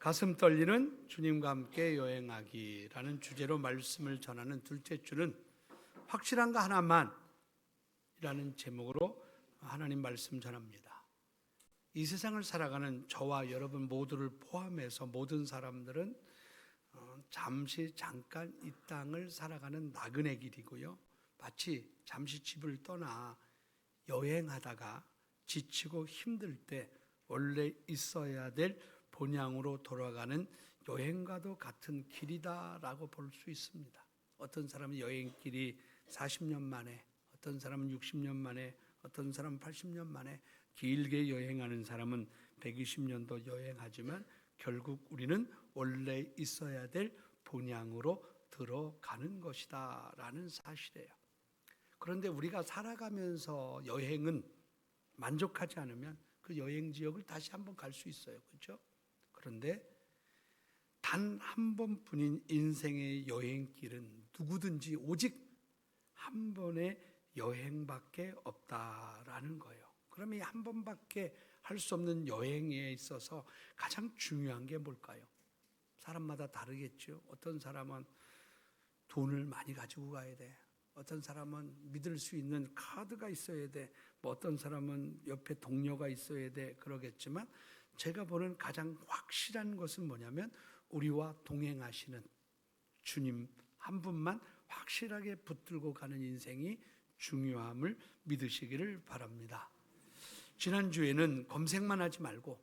가슴 떨리는 주님과 함께 여행하기라는 주제로 말씀을 전하는 둘째 주는 확실한 거 하나만 이라는 제목으로 하나님 말씀 전합니다. 이 세상을 살아가는 저와 여러분 모두를 포함해서 모든 사람들은 잠깐 이 땅을 살아가는 나그네 길이고요. 마치 잠시 집을 떠나 여행하다가 지치고 힘들 때 원래 있어야 될 본향으로 돌아가는 여행과도 같은 길이다라고 볼 수 있습니다. 어떤 사람은 여행길이 40년 만에, 어떤 사람은 60년 만에, 어떤 사람은 80년 만에, 길게 여행하는 사람은 120년도 여행하지만 결국 우리는 원래 있어야 될 본향으로 들어가는 것이다 라는 사실이에요. 그런데 우리가 살아가면서 여행은 만족하지 않으면 그 여행 지역을 다시 한번 갈 수 있어요. 그렇죠? 그런데 단 한 번뿐인 인생의 여행길은 누구든지 오직 한 번의 여행밖에 없다라는 거예요. 그러면 이 한 번밖에 할 수 없는 여행에 있어서 가장 중요한 게 뭘까요? 사람마다 다르겠죠. 어떤 사람은 돈을 많이 가지고 가야 돼. 어떤 사람은 믿을 수 있는 카드가 있어야 돼. 어떤 사람은 옆에 동료가 있어야 돼. 그러겠지만 제가 보는 가장 확실한 것은 뭐냐면 우리와 동행하시는 주님 한 분만 확실하게 붙들고 가는 인생이 중요함을 믿으시기를 바랍니다. 지난주에는 검색만 하지 말고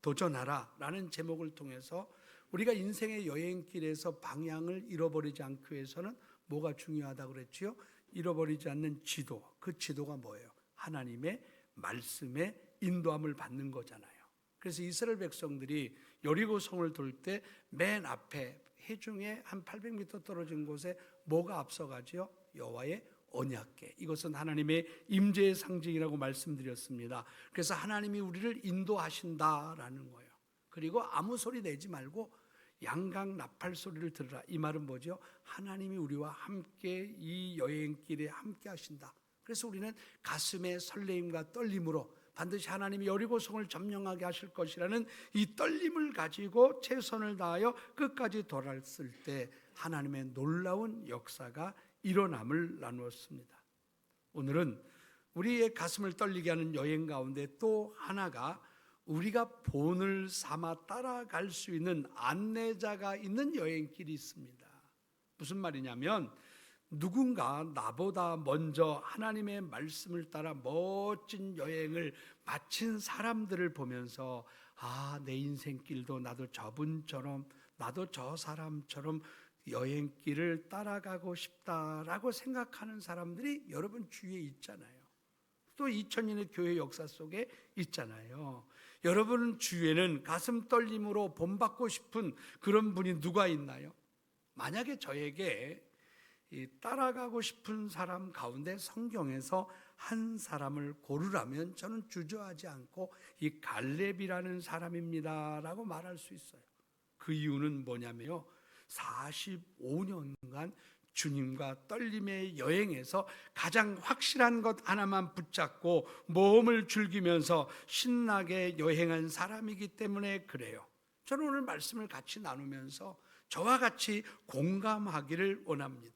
도전하라 라는 제목을 통해서 우리가 인생의 여행길에서 방향을 잃어버리지 않기 위해서는 뭐가 중요하다고 그랬지요? 잃어버리지 않는 지도. 그 지도가 뭐예요? 하나님의 말씀에 인도함을 받는 거잖아요. 그래서 이스라엘 백성들이 여리고성을 돌 때 맨 앞에 해중에 한 800m 떨어진 곳에 뭐가 앞서가지요? 여호와의 언약궤. 이것은 하나님의 임재의 상징이라고 말씀드렸습니다. 그래서 하나님이 우리를 인도하신다라는 거예요. 그리고 아무 소리 내지 말고 양강 나팔 소리를 들으라. 이 말은 뭐죠? 하나님이 우리와 함께 이 여행길에 함께 하신다. 그래서 우리는 가슴의 설레임과 떨림으로 반드시 하나님이 여리고성을 점령하게 하실 것이라는 이 떨림을 가지고 최선을 다하여 끝까지 돌았을 때 하나님의 놀라운 역사가 일어남을 나누었습니다. 오늘은 우리의 가슴을 떨리게 하는 여행 가운데 또 하나가 우리가 본을 삼아 따라갈 수 있는 안내자가 있는 여행길이 있습니다. 무슨 말이냐면 누군가 나보다 먼저 하나님의 말씀을 따라 멋진 여행을 마친 사람들을 보면서 내 인생길도 나도 저분처럼 나도 저 사람처럼 여행길을 따라가고 싶다라고 생각하는 사람들이 여러분 주위에 있잖아요. 또 2000년의 교회 역사 속에 있잖아요. 여러분 주위에는 가슴 떨림으로 본받고 싶은 그런 분이 누가 있나요? 만약에 저에게 따라가고 싶은 사람 가운데 성경에서 한 사람을 고르라면 저는 주저하지 않고 이 갈렙이라는 사람입니다 라고 말할 수 있어요. 그 이유는 뭐냐면요, 45년간 주님과 떨림의 여행에서 가장 확실한 것 하나만 붙잡고 모험을 즐기면서 신나게 여행한 사람이기 때문에 그래요. 저는 오늘 말씀을 같이 나누면서 저와 같이 공감하기를 원합니다.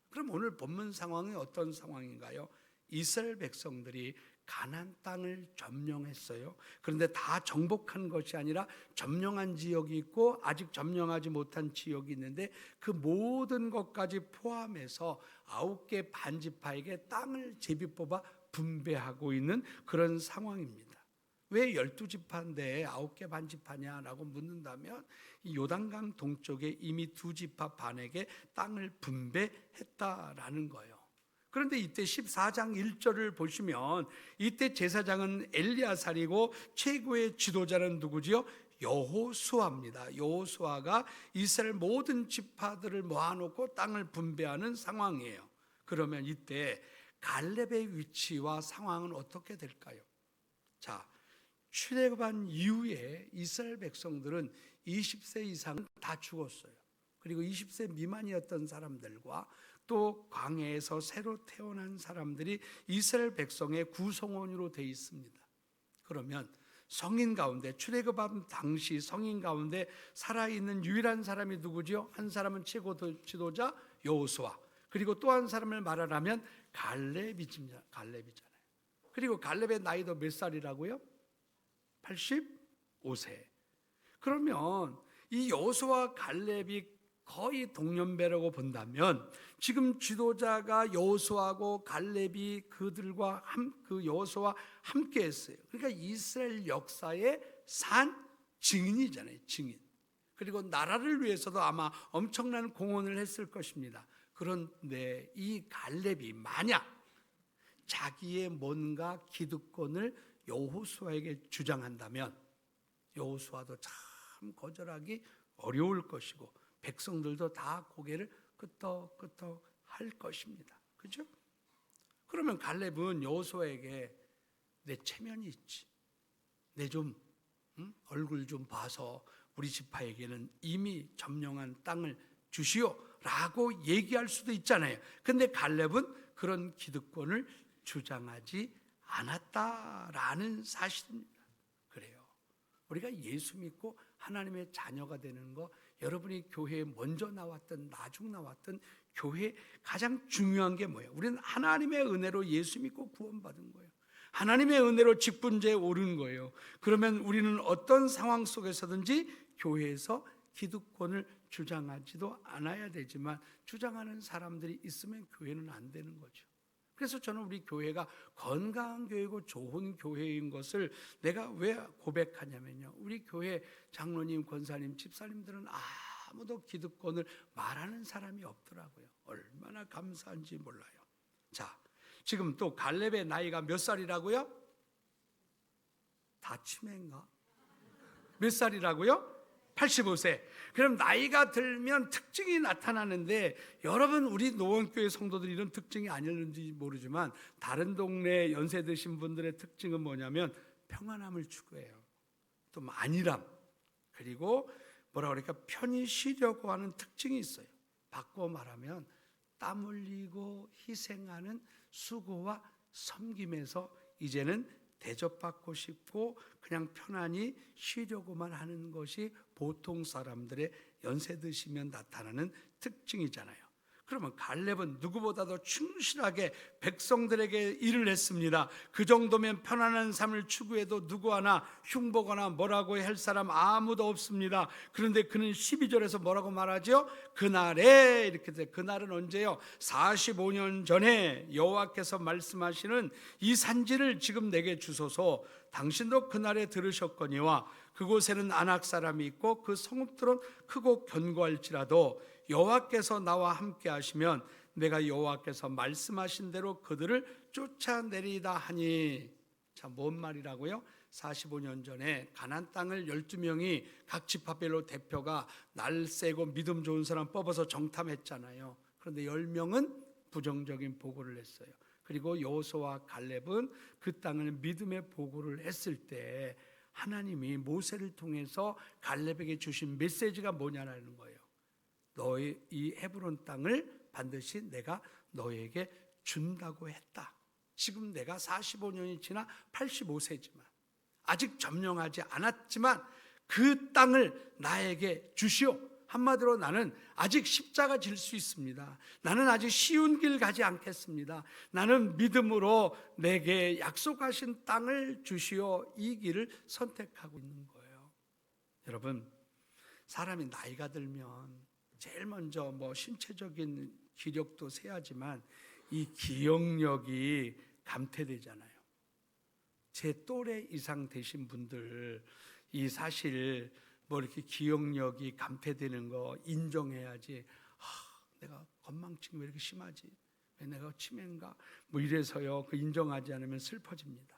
그럼 오늘 본문 상황이 어떤 상황인가요? 이스라엘 백성들이 가나안 땅을 점령했어요. 그런데 다 정복한 것이 아니라 점령한 지역이 있고 아직 점령하지 못한 지역이 있는데 그 모든 것까지 포함해서 9개 반지파에게 땅을 제비 뽑아 분배하고 있는 그런 상황입니다. 왜 12지파인데 9개 반지파냐라고 묻는다면 이 요단강 동쪽에 이미 2지파 반에게 땅을 분배했다라는 거예요. 그런데 이때 14장 1절을 보시면 이때 제사장은 엘리야살이고 최고의 지도자는 누구지요? 여호수아입니다. 여호수아가 이스라엘 모든 지파들을 모아놓고 땅을 분배하는 상황이에요. 그러면 이때 갈렙의 위치와 상황은 어떻게 될까요? 자, 출애굽한 이후에 이스라엘 백성들은 20세 이상은 다 죽었어요. 그리고 20세 미만이었던 사람들과 또 광야에서 새로 태어난 사람들이 이스라엘 백성의 구성원으로 되어 있습니다. 그러면 성인 가운데, 출애굽한 당시 성인 가운데 살아있는 유일한 사람이 누구죠? 한 사람은 최고 지도자 여호수아, 그리고 또 한 사람을 말하라면 갈렙이잖아요. 그리고 갈렙의 나이도 몇 살이라고요? 85세. 그러면 이 여호수아 갈렙이 거의 동년배라고 본다면, 지금 지도자가 여호수아고 갈렙이 그들과 그 여호수아와 함께 했어요. 그러니까 이스라엘 역사의 산 증인이잖아요, 증인. 그리고 나라를 위해서도 아마 엄청난 공헌을 했을 것입니다. 그런데 이 갈렙이 만약 자기의 뭔가 기득권을 여호수아에게 주장한다면 여호수아도 참 거절하기 어려울 것이고 백성들도 다 고개를 끄덕끄덕 할 것입니다. 그죠? 그러면 갈렙은 여호수아에게 내 체면이 있지, 내 좀 얼굴 좀 봐서 우리 지파에게는 이미 점령한 땅을 주시오 라고 얘기할 수도 있잖아요. 근데 갈렙은 그런 기득권을 주장하지 않았다라는 사실입니다. 그래요. 우리가 예수 믿고 하나님의 자녀가 되는 거, 여러분이 교회에 먼저 나왔든 나중 나왔든 교회에 가장 중요한 게 뭐예요? 우리는 하나님의 은혜로 예수 믿고 구원받은 거예요. 하나님의 은혜로 직분제에 오른 거예요. 그러면 우리는 어떤 상황 속에서든지 교회에서 기득권을 주장하지도 않아야 되지만 주장하는 사람들이 있으면 교회는 안 되는 거죠. 그래서 저는 우리 교회가 건강한 교회고 좋은 교회인 것을 내가 왜 고백하냐면요, 우리 교회 장로님, 권사님, 집사님들은 아무도 기득권을 말하는 사람이 없더라고요. 얼마나 감사한지 몰라요. 자, 지금 또 갈렙의 나이가 몇 살이라고요? 다 치매인가? 몇 살이라고요? 85세. 그럼 나이가 들면 특징이 나타나는데, 여러분 우리 노원교회 성도들이 이런 특징이 아닐는지 모르지만 다른 동네 연세 드신 분들의 특징은 뭐냐면 평안함을 추구해요. 또 안일함, 그리고 뭐라 그럴까, 편히 쉬려고 하는 특징이 있어요. 바꿔 말하면 땀 흘리고 희생하는 수고와 섬김에서 이제는 대접받고 싶고 그냥 편안히 쉬려고만 하는 것이 보통 사람들의 연세 드시면 나타나는 특징이잖아요. 그러면 갈렙은 누구보다도 충실하게 백성들에게 일을 했습니다. 그 정도면 편안한 삶을 추구해도 누구 하나 흉보거나 뭐라고 할 사람 아무도 없습니다. 그런데 그는 12절에서 뭐라고 말하죠? 그날에, 이렇게 돼. 그날은 언제요? 45년 전에 여호와께서 말씀하시는 이 산지를 지금 내게 주소서. 당신도 그날에 들으셨거니와 그곳에는 아낙 사람이 있고 그 성읍들은 크고 견고할지라도 여호와께서 나와 함께 하시면 내가 여호와께서 말씀하신 대로 그들을 쫓아내리다 하니. 자, 뭔 말이라고요? 45년 전에 가나안 땅을 12명이 각 지파별로 대표가 날 세고 믿음 좋은 사람 뽑아서 정탐했잖아요. 그런데 10명은 부정적인 보고를 했어요. 그리고 여호수아와 갈렙은 그 땅을 믿음의 보고를 했을 때 하나님이 모세를 통해서 갈렙에게 주신 메시지가 뭐냐라는 거예요. 너의 이 헤브론 땅을 반드시 내가 너에게 준다고 했다. 지금 내가 45년이 지나 85세지만 아직 점령하지 않았지만 그 땅을 나에게 주시오. 한마디로 나는 아직 십자가 질 수 있습니다. 나는 아직 쉬운 길 가지 않겠습니다. 나는 믿음으로 내게 약속하신 땅을 주시오. 이 길을 선택하고 있는 거예요. 여러분, 사람이 나이가 들면 제일 먼저 뭐 신체적인 기력도 세야지만 이 기억력이 감퇴되잖아요. 제 또래 이상 되신 분들, 이 사실 뭐 이렇게 기억력이 감퇴되는 거 인정해야지. 내가 건망증이 왜 이렇게 심하지? 왜 내가 치매인가? 뭐 이래서요. 그 인정하지 않으면 슬퍼집니다.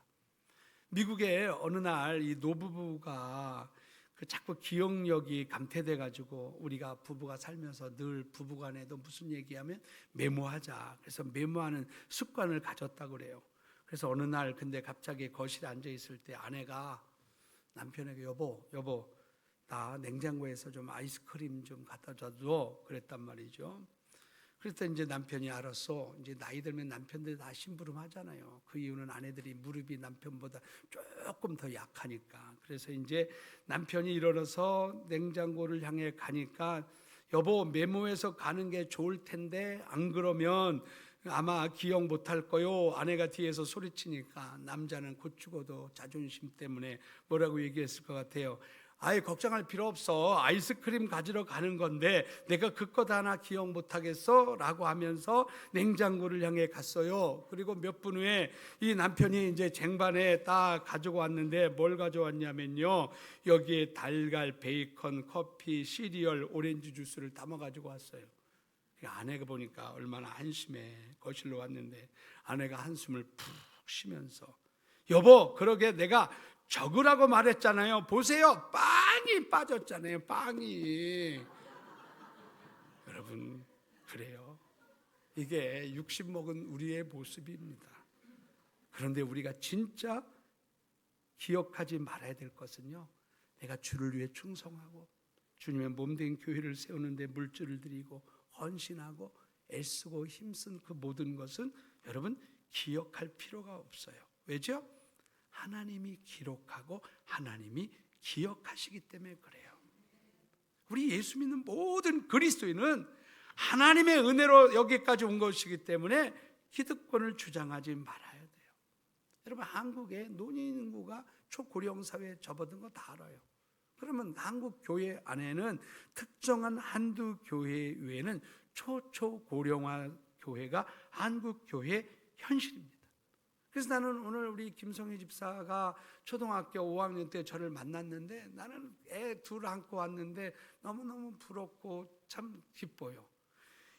미국에 어느 날 이 노부부가 그 자꾸 기억력이 감퇴돼 가지고, 우리가 부부가 살면서 늘 부부간에도 무슨 얘기하면 메모하자. 그래서 메모하는 습관을 가졌다고 그래요. 그래서 어느 날 근데 갑자기 거실에 앉아 있을 때 아내가 남편에게 여보 나 냉장고에서 좀 아이스크림 좀 갖다 줘도 그랬단 말이죠. 그랬더니 이제 남편이 알았어. 이제 나이 들면 남편들이 다 심부름하잖아요. 그 이유는 아내들이 무릎이 남편보다 조금 더 약하니까. 그래서 이제 남편이 일어나서 냉장고를 향해 가니까 여보, 메모해서 가는 게 좋을 텐데 안 그러면 아마 기억 못할 거요. 아내가 뒤에서 소리치니까 남자는 곧 죽어도 자존심 때문에 뭐라고 얘기했을 것 같아요. 아예 걱정할 필요 없어. 아이스크림 가지러 가는 건데 내가 그것 하나 기억 못하겠어? 라고 하면서 냉장고를 향해 갔어요. 그리고 몇 분 후에 이 남편이 이제 쟁반에 딱 가지고 왔는데 뭘 가져왔냐면요, 여기에 달걀, 베이컨, 커피, 시리얼, 오렌지 주스를 담아 가지고 왔어요. 아내가 보니까 얼마나 한심해. 거실로 왔는데 아내가 한숨을 푹 쉬면서, 여보, 그러게 내가 적으라고 말했잖아요. 보세요, 빵이 빠졌잖아요. 빵이. 여러분, 그래요. 이게 육신 먹은 우리의 모습입니다. 그런데 우리가 진짜 기억하지 말아야 될 것은요, 내가 주를 위해 충성하고 주님의 몸된 교회를 세우는데 물질을 드리고 헌신하고 애쓰고 힘쓴 그 모든 것은 여러분 기억할 필요가 없어요. 왜죠? 하나님이 기록하고 하나님이 기억하시기 때문에 그래요. 우리 예수 믿는 모든 그리스도인은 하나님의 은혜로 여기까지 온 것이기 때문에 기득권을 주장하지 말아야 돼요. 여러분, 한국의 노인 인구가 초고령 사회에 접어든 거 다 알아요. 그러면 한국 교회 안에는 특정한 한두 교회 외에는 초고령화 교회가 한국 교회의 현실입니다. 그래서 나는 오늘 우리 김성희 집사가 초등학교 5학년 때 저를 만났는데 나는 애 둘 안고 왔는데 너무너무 부럽고 참 기뻐요.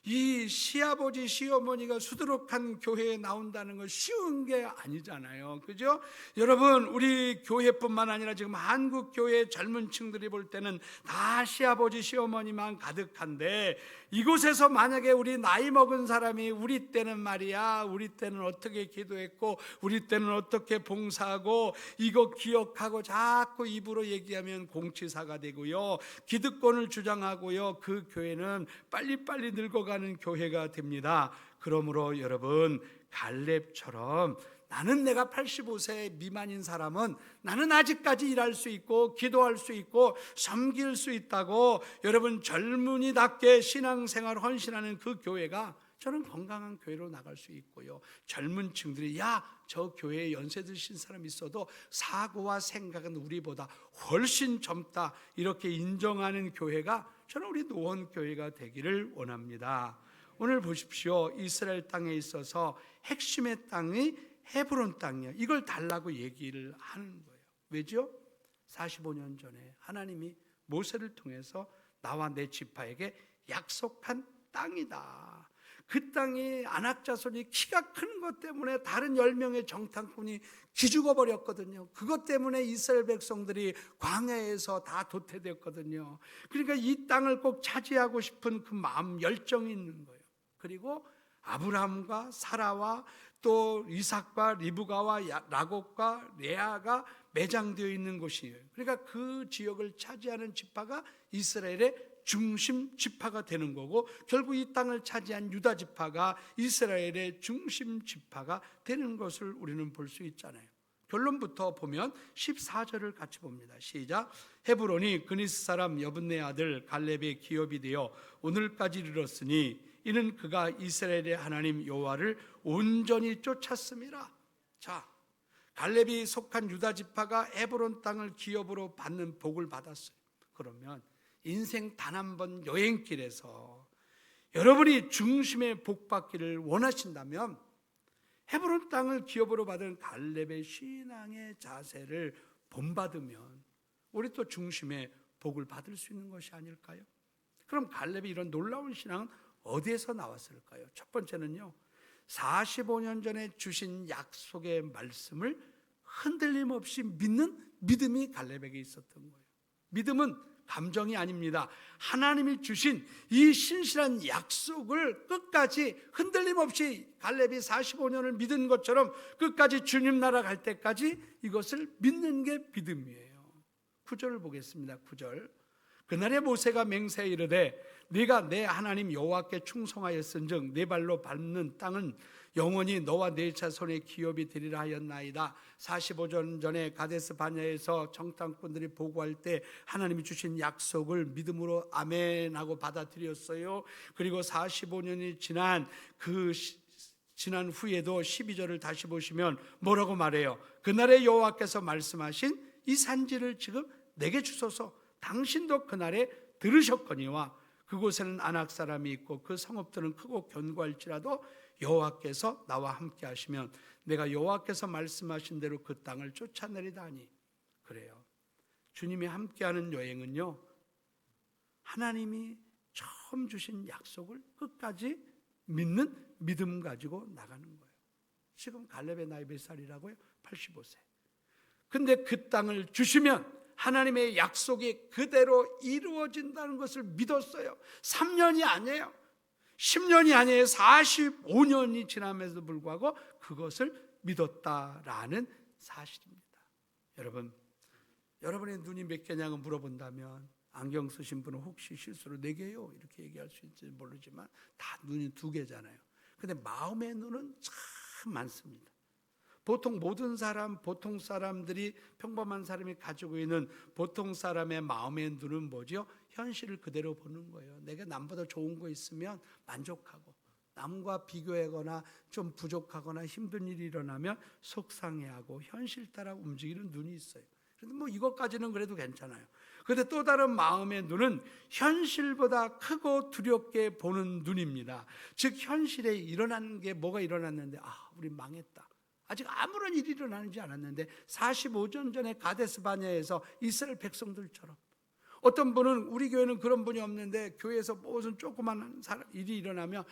이 시아버지 시어머니가 수두룩한 교회에 나온다는 건 쉬운 게 아니잖아요. 그죠? 여러분, 우리 교회뿐만 아니라 지금 한국 교회 젊은 층들이 볼 때는 다 시아버지 시어머니만 가득한데, 이곳에서 만약에 우리 나이 먹은 사람이 우리 때는 말이야, 우리 때는 어떻게 기도했고 우리 때는 어떻게 봉사하고 이거 기억하고 자꾸 입으로 얘기하면 공치사가 되고요, 기득권을 주장하고요, 그 교회는 빨리빨리 늙어가는 교회가 됩니다. 그러므로 여러분, 갈렙처럼 나는 내가 85세 미만인 사람은 나는 아직까지 일할 수 있고 기도할 수 있고 섬길 수 있다고, 여러분 젊은이답게 신앙생활 헌신하는 그 교회가 저는 건강한 교회로 나갈 수 있고요, 젊은 층들이 야, 저 교회에 연세 드신 사람 있어도 사고와 생각은 우리보다 훨씬 젊다, 이렇게 인정하는 교회가 저는 우리 노원교회가 되기를 원합니다. 오늘 보십시오. 이스라엘 땅에 있어서 핵심의 땅이 헤브론 땅이에요. 이걸 달라고 얘기를 하는 거예요. 왜죠? 45년 전에 하나님이 모세를 통해서 나와 내 지파에게 약속한 땅이다. 그 땅이 안악자손이 키가 큰 것 때문에 다른 10명의 정탐꾼이 기죽어 버렸거든요. 그것 때문에 이스라엘 백성들이 광야에서 다 도태됐거든요. 그러니까 이 땅을 꼭 차지하고 싶은 그 마음, 열정이 있는 거예요. 그리고 아브라함과 사라와 또 이삭과 리브가와 라곱과 레아가 매장되어 있는 곳이에요. 그러니까 그 지역을 차지하는 지파가 이스라엘의 중심 지파가 되는 거고, 결국 이 땅을 차지한 유다 지파가 이스라엘의 중심 지파가 되는 것을 우리는 볼 수 있잖아요. 결론부터 보면 14절을 같이 봅니다. 시작. 헤브론이 그니스 사람 여분네 아들 갈렙의 기업이 되어 오늘까지 이르렀으니 이는 그가 이스라엘의 하나님 여호와를 온전히 쫓았음이라. 자, 갈렙이 속한 유다 지파가 헤브론 땅을 기업으로 받는 복을 받았어요. 그러면 인생 단 한 번 여행길에서 여러분이 중심의 복 받기를 원하신다면 헤브론 땅을 기업으로 받은 갈렙의 신앙의 자세를 본받으면 우리 또 중심의 복을 받을 수 있는 것이 아닐까요? 그럼 갈렙이 이런 놀라운 신앙은 어디에서 나왔을까요? 첫 번째는요, 45년 전에 주신 약속의 말씀을 흔들림 없이 믿는 믿음이 갈렙에게 있었던 거예요. 믿음은 감정이 아닙니다. 하나님이 주신 이 신실한 약속을 끝까지 흔들림 없이 갈렙이 45년을 믿은 것처럼 끝까지 주님 나라 갈 때까지 이것을 믿는 게 믿음이에요. 9절을 보겠습니다. 9절. 그날에 모세가 맹세에 이르되 네가 내 하나님 여호와께 충성하였은즉 네 발로 밟는 땅은 영원히 너와 네 자손의 기업이 되리라 하였나이다. 45년 전에 가데스 바네아에서 정탐꾼들이 보고할 때 하나님이 주신 약속을 믿음으로 아멘하고 받아들였어요. 그리고 45년이 지난 후에도 12절을 다시 보시면 뭐라고 말해요? 그날에 여호와께서 말씀하신 이 산지를 지금 내게 주소서. 당신도 그날에 들으셨거니와 그곳에는 아낙 사람이 있고 그 성읍들은 크고 견고할지라도 여호와께서 나와 함께 하시면 내가 여호와께서 말씀하신 대로 그 땅을 쫓아내리다 하니. 그래요. 주님이 함께하는 여행은요, 하나님이 처음 주신 약속을 끝까지 믿는 믿음 가지고 나가는 거예요. 지금 갈렙의 나이 몇 살이라고요? 85세. 근데 그 땅을 주시면 하나님의 약속이 그대로 이루어진다는 것을 믿었어요. 3년이 아니에요. 10년이 아니에요. 45년이 지남에도 불구하고 그것을 믿었다라는 사실입니다. 여러분의 눈이 몇 개냐고 물어본다면 안경 쓰신 분은 혹시 실수로 4개요? 이렇게 얘기할 수 있을지 모르지만 다 눈이 2개잖아요. 근데 마음의 눈은 참 많습니다. 보통 사람들이 평범한 사람이 가지고 있는 보통 사람의 마음의 눈은 뭐죠? 현실을 그대로 보는 거예요. 내가 남보다 좋은 거 있으면 만족하고, 남과 비교하거나 좀 부족하거나 힘든 일이 일어나면 속상해하고 현실 따라 움직이는 눈이 있어요. 그런데 뭐 이것까지는 그래도 괜찮아요. 그런데 또 다른 마음의 눈은 현실보다 크고 두렵게 보는 눈입니다. 즉 현실에 일어나는 게 뭐가 일어났는데 우리 망했다. 아직 아무런 일이 일어나지 않았는데 45년 전에 가데스 바네아에서 이스라엘 백성들처럼 어떤 분은 우리 교회는 그런 분이 없는데 교회에서 무슨 조그만 일이 일어나면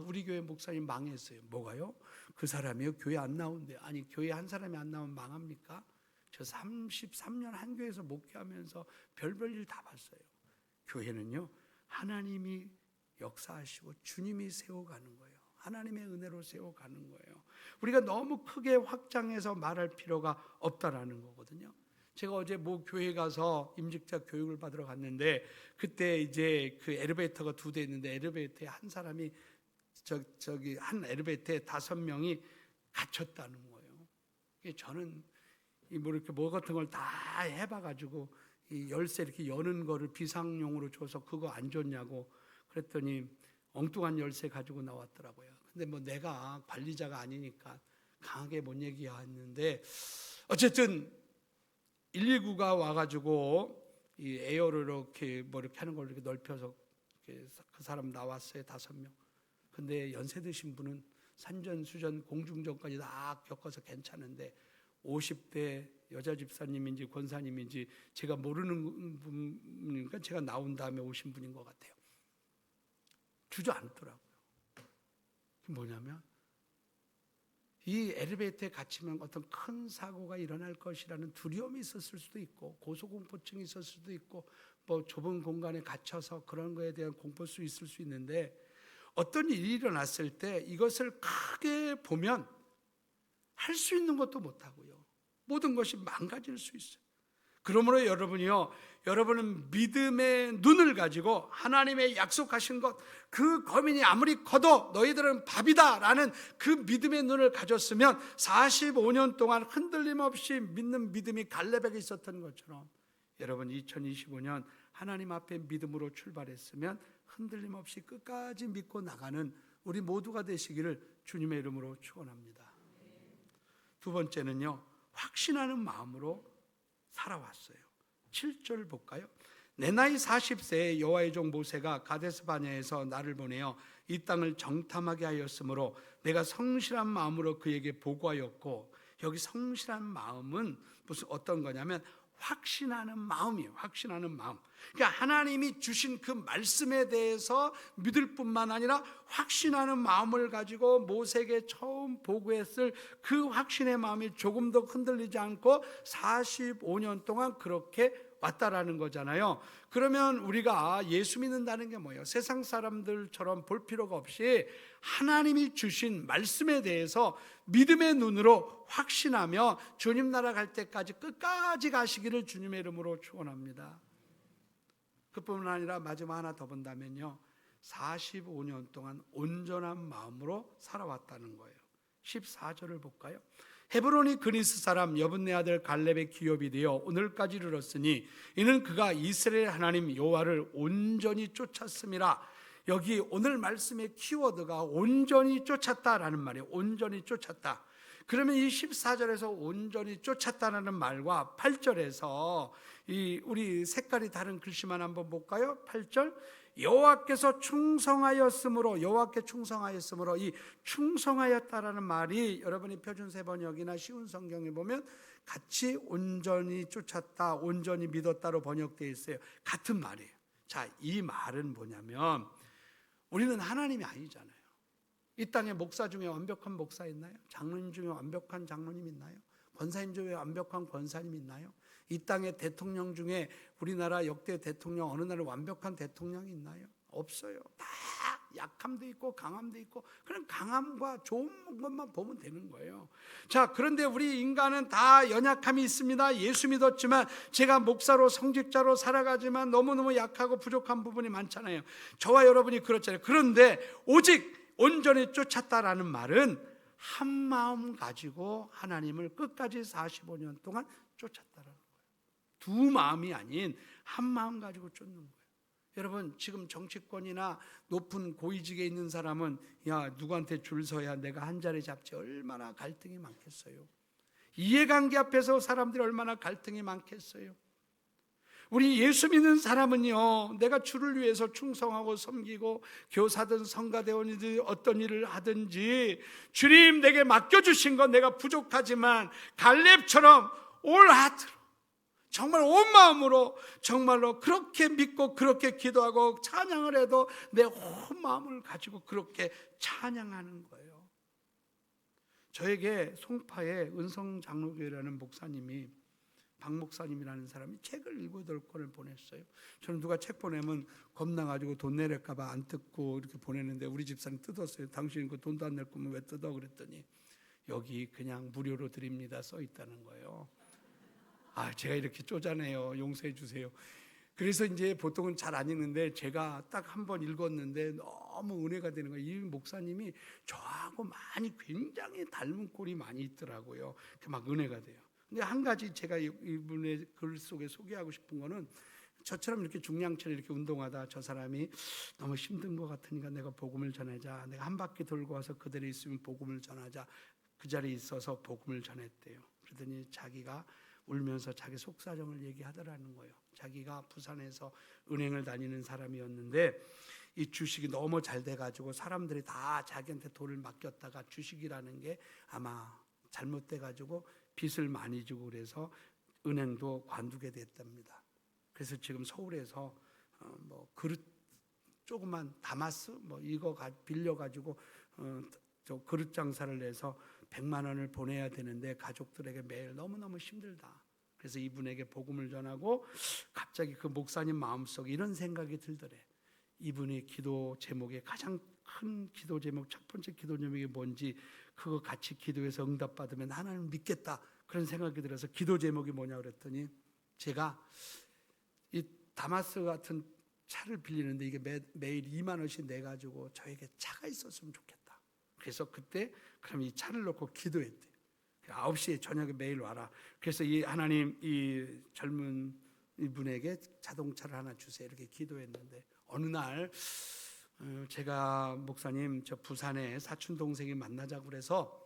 우리 교회 목사님 망했어요. 뭐가요? 그 사람이요? 교회 안 나온대요. 아니 교회 한 사람이 안 나오면 망합니까? 저 33년 한 교회에서 목회하면서 별별 일 다 봤어요. 교회는요 하나님이 역사하시고 주님이 세워가는 거예요. 하나님의 은혜로 세워가는 거예요. 우리가 너무 크게 확장해서 말할 필요가 없다라는 거거든요. 제가 어제 모 교회 가서 임직자 교육을 받으러 갔는데 그때 이제 그 엘리베이터가 2대 있는데 엘리베이터에 한 사람이 저기 한 엘리베이터에 5명이 갇혔다는 거예요. 저는 뭐 같은 걸 다 해봐가지고 이 열쇠 이렇게 여는 거를 비상용으로 줘서 그거 안 줬냐고 그랬더니 엉뚱한 열쇠 가지고 나왔더라고요. 근데 뭐 내가 관리자가 아니니까 강하게 못 얘기했는데 어쨌든 119가 와가지고 이 에어를 이렇게 하는 걸 이렇게 넓혀서 그 사람 나왔어요. 5명. 근데 연세 드신 분은 산전수전 공중전까지 다 겪어서 괜찮은데 50대 여자 집사님인지 권사님인지 제가 모르는 분이니까 제가 나온 다음에 오신 분인 것 같아요. 주저앉더라고요. 뭐냐면 이 엘리베이터에 갇히면 어떤 큰 사고가 일어날 것이라는 두려움이 있었을 수도 있고 고소공포증이 있었을 수도 있고 뭐 좁은 공간에 갇혀서 그런 거에 대한 공포수 있을 수 있는데 어떤 일이 일어났을 때 이것을 크게 보면 할 수 있는 것도 못하고요. 모든 것이 망가질 수 있어요. 그러므로 여러분은 믿음의 눈을 가지고 하나님의 약속하신 것, 그 거민이 아무리 커도 너희들은 밥이다 라는 그 믿음의 눈을 가졌으면 45년 동안 흔들림 없이 믿는 믿음이 갈렙에게 있었던 것처럼 여러분 2025년 하나님 앞에 믿음으로 출발했으면 흔들림 없이 끝까지 믿고 나가는 우리 모두가 되시기를 주님의 이름으로 축원합니다. 2번째는요, 확신하는 마음으로 살아왔어요. 7절 볼까요? 내 나이 40세에 여호와의 종 모세가 가데스 바네아에서 나를 보내어 이 땅을 정탐하게 하였으므로 내가 성실한 마음으로 그에게 보고하였고, 여기 성실한 마음은 무슨 어떤 거냐면 확신하는 마음이에요. 확신하는 마음. 그러니까 하나님이 주신 그 말씀에 대해서 믿을 뿐만 아니라 확신하는 마음을 가지고 모세에게 처음 보고했을 그 확신의 마음이 조금도 흔들리지 않고 45년 동안 그렇게 왔다라는 거잖아요. 그러면 우리가 예수 믿는다는 게 뭐예요? 세상 사람들처럼 볼 필요가 없이 하나님이 주신 말씀에 대해서 믿음의 눈으로 확신하며 주님 나라 갈 때까지 끝까지 가시기를 주님의 이름으로 축원합니다. 그뿐만 아니라 마지막 하나 더 본다면요, 45년 동안 온전한 마음으로 살아왔다는 거예요. 14절을 볼까요? 헤브론이 그니스 사람 여분네 아들 갈렙의 기업이 되어 오늘까지 이르렀으니 이는 그가 이스라엘 하나님 여호와를 온전히 쫓았음이라. 여기 오늘 말씀의 키워드가 온전히 쫓았다라는 말이에요. 온전히 쫓았다. 그러면 이 14절에서 온전히 쫓았다는 말과 8절에서 우리 색깔이 다른 글씨만 한번 볼까요? 8절, 여호와께서 충성하였으므로, 여호와께 충성하였으므로, 이 충성하였다라는 말이 여러분이 표준세 번역이나 쉬운 성경에 보면 같이 온전히 쫓았다, 온전히 믿었다로 번역되어 있어요. 같은 말이에요. 자, 이 말은 뭐냐면 우리는 하나님이 아니잖아요. 이 땅에 목사 중에 완벽한 목사 있나요? 장로님 중에 완벽한 장로님 있나요? 권사님 중에 완벽한 권사님 있나요? 이 땅의 대통령 중에 우리나라 역대 대통령 어느 나라 완벽한 대통령이 있나요? 없어요. 다 약함도 있고 강함도 있고, 그냥 강함과 좋은 것만 보면 되는 거예요. 자, 그런데 우리 인간은 다 연약함이 있습니다. 예수 믿었지만, 제가 목사로 성직자로 살아가지만 너무너무 약하고 부족한 부분이 많잖아요. 저와 여러분이 그렇잖아요. 그런데 오직 온전히 쫓았다라는 말은 한 마음 가지고 하나님을 끝까지 45년 동안 쫓았다라는 거예요. 두 마음이 아닌 한 마음 가지고 쫓는 거예요. 여러분, 지금 정치권이나 높은 고위직에 있는 사람은 야, 누구한테 줄 서야 내가 한 자리 잡지, 얼마나 갈등이 많겠어요. 이해관계 앞에서 사람들이 얼마나 갈등이 많겠어요. 우리 예수 믿는 사람은요, 내가 주를 위해서 충성하고 섬기고 교사든 성가대원이든 어떤 일을 하든지 주님 내게 맡겨주신 건 내가 부족하지만 갈렙처럼 올 하트로 정말 온 마음으로 정말로 그렇게 믿고 그렇게 기도하고 찬양을 해도 내 온 마음을 가지고 그렇게 찬양하는 거예요. 저에게 송파의 은성장로교회라는 목사님이, 박 목사님이라는 사람이 책을 7, 8권을 보냈어요. 저는 누가 책 보내면 겁나가지고 돈 내릴까 봐 안 뜯고 이렇게 보내는데 우리 집사님 뜯었어요. 당신 그 돈도 안 낼 거면 왜 뜯어? 그랬더니 여기 그냥 무료로 드립니다 써 있다는 거예요. 아, 제가 이렇게 쪼잔해요. 용서해 주세요. 그래서 이제 보통은 잘 안 읽는데 제가 딱 한 번 읽었는데 너무 은혜가 되는 거예요. 이 목사님이 저하고 많이 굉장히 닮은 꼴이 많이 있더라고요. 막 은혜가 돼요. 근데 한 가지 제가 이분의 글 속에 소개하고 싶은 거는, 저처럼 이렇게 중량처럼 이렇게 운동하다 저 사람이 너무 힘든 것 같으니까 내가 복음을 전하자, 내가 한 바퀴 돌고 와서 그대로 있으면 복음을 전하자, 그 자리에 있어서 복음을 전했대요. 그러더니 자기가 울면서 자기 속사정을 얘기하더라는 거예요. 자기가 부산에서 은행을 다니는 사람이었는데 이 주식이 너무 잘 돼가지고 사람들이 다 자기한테 돈을 맡겼다가 주식이라는 게 아마 잘못돼가지고 빚을 많이 주고 그래서 은행도 관두게 됐답니다. 그래서 지금 서울에서 뭐 그릇 조그만 다마스 뭐 이거 빌려가지고 저 그릇 장사를 해서 100만 원을 보내야 되는데 가족들에게 매일 너무너무 힘들다. 그래서 이분에게 복음을 전하고 갑자기 그 목사님 마음속에 이런 생각이 들더래. 이분의 기도 제목에 가장 큰 기도 제목, 첫 번째 기도 제목이 뭔지 그거 같이 기도해서 응답받으면 하나님 믿겠다, 그런 생각이 들어서 기도 제목이 뭐냐 그랬더니, 제가 이 다마스 같은 차를 빌리는데 이게 매일 2만 원씩 내가지고 저에게 차가 있었으면 좋겠다. 그래서 그때 그럼 이 차를 놓고 기도했대요. 9시에 저녁에 매일 와라. 그래서 이 하나님 이 젊은 이분에게 자동차를 하나 주세요, 이렇게 기도했는데 어느 날 제가 목사님 저 부산에 사촌 동생이 만나자고 그래서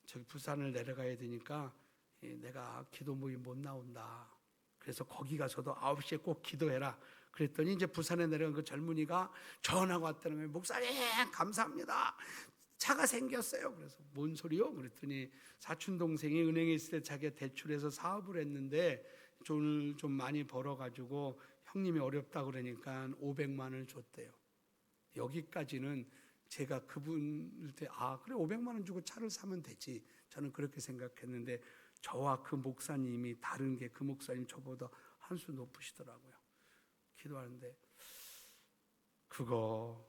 저기 부산을 내려가야 되니까 내가 기도 모임 못 나온다. 그래서 거기 가서도 9시에 꼭 기도해라. 그랬더니 이제 부산에 내려간 그 젊은이가 전화가 왔다는 거예요. 목사님 감사합니다, 차가 생겼어요. 그래서 뭔 소리요? 그랬더니 사촌 동생이 은행에 있을 때 자기가 대출해서 사업을 했는데 돈을 좀 많이 벌어가지고 형님이 어렵다 그러니까 500만 원을 줬대요. 여기까지는 제가 그분한테 그래 500만 원 주고 차를 사면 되지, 저는 그렇게 생각했는데 저와 그 목사님이 다른 게, 그 목사님 저보다 한 수 높으시더라고요. 기도하는데 그거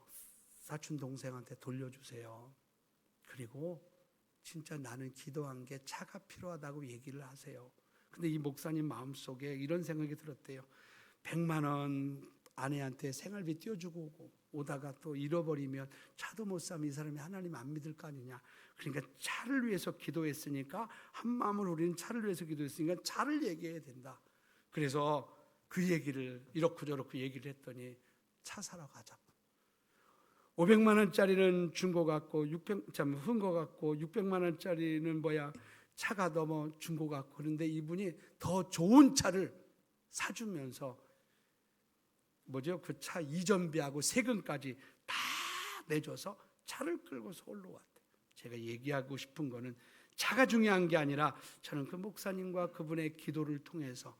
사촌 동생한테 돌려주세요. 그리고 진짜 나는 기도한 게 차가 필요하다고 얘기를 하세요. 근데 이 목사님 마음속에 이런 생각이 들었대요. 100만 원 아내한테 생활비 띄워주고 오다가 또 잃어버리면 차도 못 사면 이 사람이 하나님 안 믿을 거 아니냐. 그러니까 차를 위해서 기도했으니까, 한 마음으로 우리는 차를 위해서 기도했으니까 차를 얘기해야 된다. 그래서 그 얘기를 이렇고 저렇고 얘기를 했더니 차 사러 가자고. 500만 원짜리는 준 거 같고 흠 거 같고 600만 원짜리는 차가 너무 준 거 같고, 그런데 이분이 더 좋은 차를 사주면서 그 차 이전비하고 세금까지 다 내줘서 차를 끌고 서울로 왔대. 제가 얘기하고 싶은 거는 차가 중요한 게 아니라, 저는 그 목사님과 그분의 기도를 통해서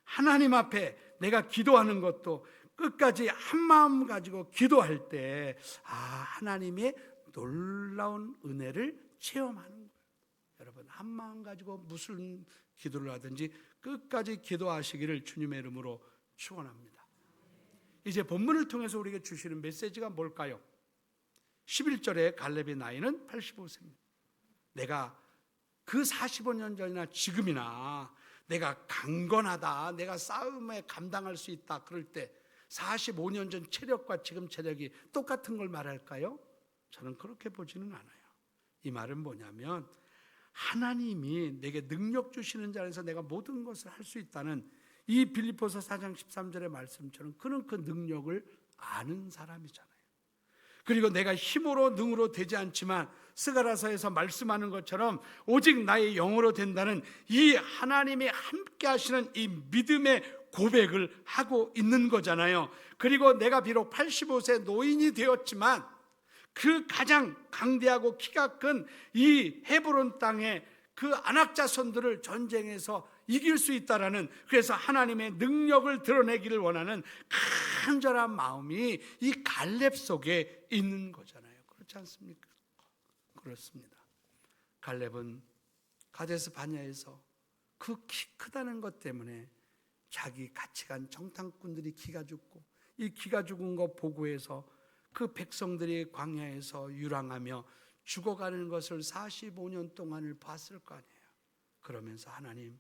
하나님 앞에 내가 기도하는 것도 끝까지 한 마음 가지고 기도할 때 하나님의 놀라운 은혜를 체험하는 거예요. 여러분, 한 마음 가지고 무슨 기도를 하든지 끝까지 기도하시기를 주님의 이름으로 축원합니다. 이제 본문을 통해서 우리에게 주시는 메시지가 뭘까요? 11절에 갈렙의 나이는 85세입니다. 내가 그 45년 전이나 지금이나 내가 강건하다, 내가 싸움에 감당할 수 있다, 그럴 때 45년 전 체력과 지금 체력이 똑같은 걸 말할까요? 저는 그렇게 보지는 않아요. 이 말은 뭐냐면, 하나님이 내게 능력 주시는 자리에서 내가 모든 것을 할 수 있다는 이 빌립보서 4장 13절의 말씀처럼 그는 그 능력을 아는 사람이잖아요. 그리고 내가 힘으로 능으로 되지 않지만 스가랴서에서 말씀하는 것처럼 오직 나의 영으로 된다는 이 하나님이 함께 하시는 이 믿음의 고백을 하고 있는 거잖아요. 그리고 내가 비록 85세 노인이 되었지만 그 가장 강대하고 키가 큰 이 헤브론 땅에 그 안악 자손들을 전쟁에서 이길 수 있다라는, 그래서 하나님의 능력을 드러내기를 원하는 간절한 마음이 이 갈렙 속에 있는 거잖아요. 그렇지 않습니까? 그렇습니다. 갈렙은 가데스 바냐에서 그 키 크다는 것 때문에 자기 같이 간 정탐꾼들이 기가 죽고, 이 기가 죽은 거 보고해서 그 백성들이 광야에서 유랑하며 죽어가는 것을 45년 동안을 봤을 거 아니에요. 그러면서 하나님,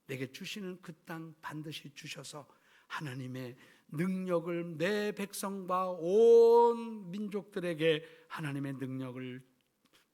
내게 주시는 그 땅 반드시 주셔서 하나님의 능력을 내 백성과 온 민족들에게 하나님의 능력을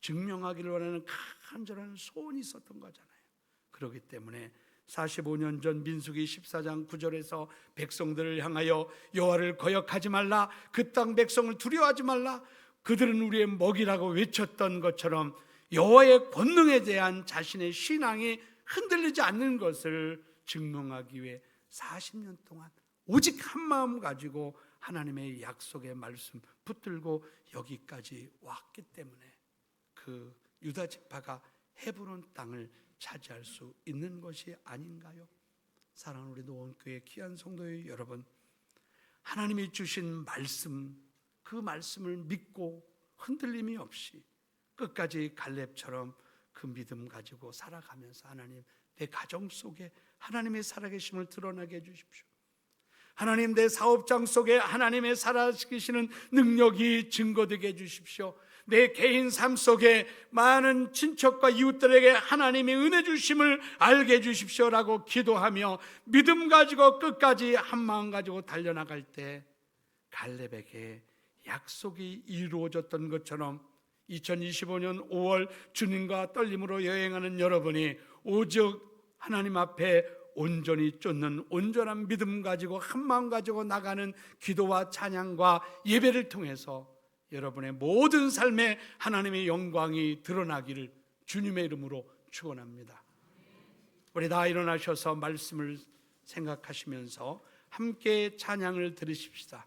증명하기를 원하는 간절한 소원이 있었던 거잖아요. 그렇기 때문에 45년 전 민수기 14장 9절에서 백성들을 향하여 여호와를 거역하지 말라, 그 땅 백성을 두려워하지 말라, 그들은 우리의 먹이라고 외쳤던 것처럼 여호와의 권능에 대한 자신의 신앙이 흔들리지 않는 것을 증명하기 위해 40년 동안 오직 한 마음 가지고 하나님의 약속의 말씀 붙들고 여기까지 왔기 때문에 그 유다 지파가 헤브론 땅을 차지할 수 있는 것이 아닌가요? 사랑하는 우리 노원교회 귀한 성도의 여러분, 하나님이 주신 말씀, 그 말씀을 믿고 흔들림이 없이 끝까지 갈렙처럼 그 믿음 가지고 살아가면서 하나님, 내 가정 속에 하나님의 살아계심을 드러나게 해주십시오. 하나님, 내 사업장 속에 하나님의 살아계시는 능력이 증거되게 해주십시오. 내 개인 삶 속에 많은 친척과 이웃들에게 하나님의 은혜 주심을 알게 해주십시오라고 기도하며 믿음 가지고 끝까지 한 마음 가지고 달려나갈 때 갈렙에게 약속이 이루어졌던 것처럼 2025년 5월 주님과 떨림으로 여행하는 여러분이 오직 하나님 앞에 온전히 쫓는 온전한 믿음 가지고 한 마음 가지고 나가는 기도와 찬양과 예배를 통해서 여러분의 모든 삶에 하나님의 영광이 드러나기를 주님의 이름으로 축원합니다. 우리 다 일어나셔서 말씀을 생각하시면서 함께 찬양을 들으십시다.